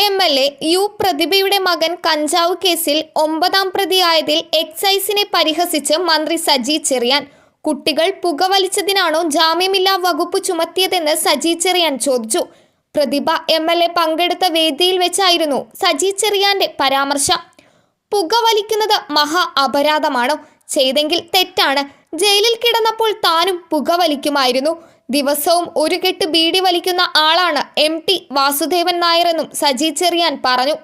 MLA U പ്രതിഭയുടെ മകൻ കഞ്ചാവ് കേസിൽ 9ാം പ്രതിയായതിൽ എക്സൈസിനെ പരിഹസിച്ച് മന്ത്രി സജി ചെറിയാൻ. കുട്ടികൾ പുകവലിച്ചതിനാണോ ജാമ്യമില്ലാ വകുപ്പ് ചുമത്തിയതെന്ന് സജി ചെറിയാൻ ചോദിച്ചു. പ്രതിഭ MLA പങ്കെടുത്ത വേദിയിൽ വെച്ചായിരുന്നു സജി ചെറിയാന്റെ പരാമർശം. പുകവലിക്കുന്നത് മഹാ അപരാധമാണോ? ചെയ്തെങ്കിൽ തെറ്റാണ്. ജയിലിൽ കിടന്നപ്പോൾ താനും പുകവലിക്കുമായിരുന്നു. ദിവസവും ഒരു കെട്ട് ബീഡി വലിക്കുന്ന ആളാണ് MT വാസുദേവൻ നായരെന്നും സജി ചെറിയാൻ പറഞ്ഞു.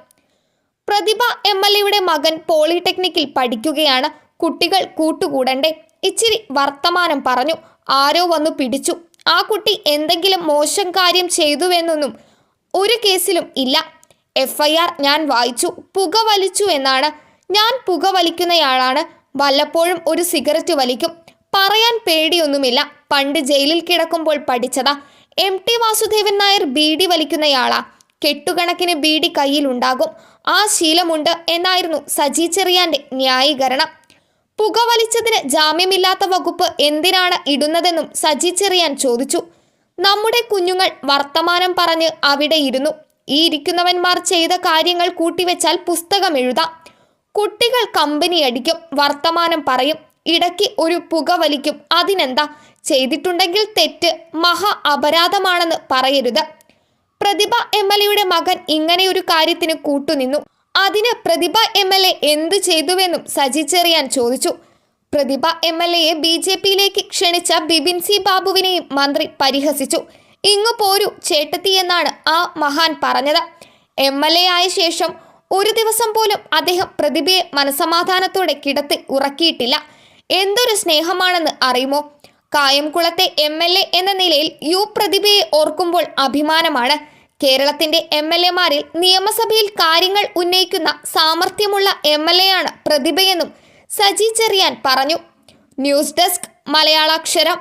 പ്രതിഭ MLAയുടെ മകൻ പോളിടെക്നിക്കിൽ പഠിക്കുകയാണ്. കുട്ടികൾ കൂട്ടുകൂടണ്ടേ? ഇച്ചിരി വർത്തമാനം പറഞ്ഞു. ആരോ വന്നു പിടിച്ചു. ആ കുട്ടി എന്തെങ്കിലും മോശം കാര്യം ചെയ്തുവെന്നൊന്നും ഒരു കേസിലും ഇല്ല. FIR ഞാൻ വായിച്ചു. പുകവലിച്ചു എന്നാണ്. ഞാൻ പുകവലിക്കുന്നയാളാണ്. വല്ലപ്പോഴും ഒരു സിഗരറ്റ് വലിക്കും. പറയാൻ പേടിയൊന്നുമില്ല. പണ്ട് ജയിലിൽ കിടക്കുമ്പോൾ പഠിച്ചതാ. MT വാസുദേവൻ നായർ ബീഡി വലിക്കുന്നയാളാ. കെട്ടുകണക്കിന് ബീഡി കയ്യിലുണ്ടാകും. ആ ശീലമുണ്ട് എന്നായിരുന്നു സജി ചെറിയാന്റെ ന്യായീകരണം. പുകവലിച്ചതിന് ജാമ്യമില്ലാത്ത വകുപ്പ് എന്തിനാണ് ഇടുന്നതെന്നും സജി ചെറിയാൻ ചോദിച്ചു. നമ്മുടെ കുഞ്ഞുങ്ങൾ വർത്തമാനം പറഞ്ഞ് അവിടെ ഇരുന്നു. ഈ ഇരിക്കുന്നവന്മാർ ചെയ്ത കാര്യങ്ങൾ കൂട്ടിവെച്ചാൽ പുസ്തകം എഴുതാം. കുട്ടികൾ കമ്പനി അടിക്കും, വർത്തമാനം പറയും, ഇടയ്ക്ക് ഒരു പുക വലിക്കും. അതിനെന്താ? ചെയ്തിട്ടുണ്ടെങ്കിൽ തെറ്റ് മഹാ അപരാധമാണെന്ന് പറയരുത്. പ്രതിഭ MLAയുടെ മകൻ ഇങ്ങനെയൊരു കാര്യത്തിന് കൂട്ടുനിന്നു. അതിന് പ്രതിഭ MLA എന്തു ചെയ്തുവെന്നും സജി ചെറിയാൻ ചോദിച്ചു. പ്രതിഭ MLAയെ BJPയിലേക്ക് ക്ഷണിച്ച ബിപിൻ സി ബാബുവിനെയും മന്ത്രി പരിഹസിച്ചു. ഇങ്ങു പോരു ചേട്ടത്തി എന്നാണ് ആ മഹാൻ പറഞ്ഞത്. MLA ആയ ശേഷം ഒരു ദിവസം പോലും അദ്ദേഹം പ്രതിഭയെ മനസമാധാനത്തോടെ കിടത്തി ഉറക്കിയിട്ടില്ല. എന്തൊരു സ്നേഹമാണെന്ന് അറിയുമോ? കായംകുളത്തെ MLA എന്ന നിലയിൽ യു പ്രതിഭയെ ഓർക്കുമ്പോൾ അഭിമാനമാണ്. കേരളത്തിന്റെ MLAമാരിൽ നിയമസഭയിൽ കാര്യങ്ങൾ ഉന്നയിക്കുന്ന സാമർഥ്യമുള്ള MLAയാണ് പ്രതിഭയെന്നും സജി ചെറിയാൻ പറഞ്ഞു. News desk മലയാളാക്ഷരം.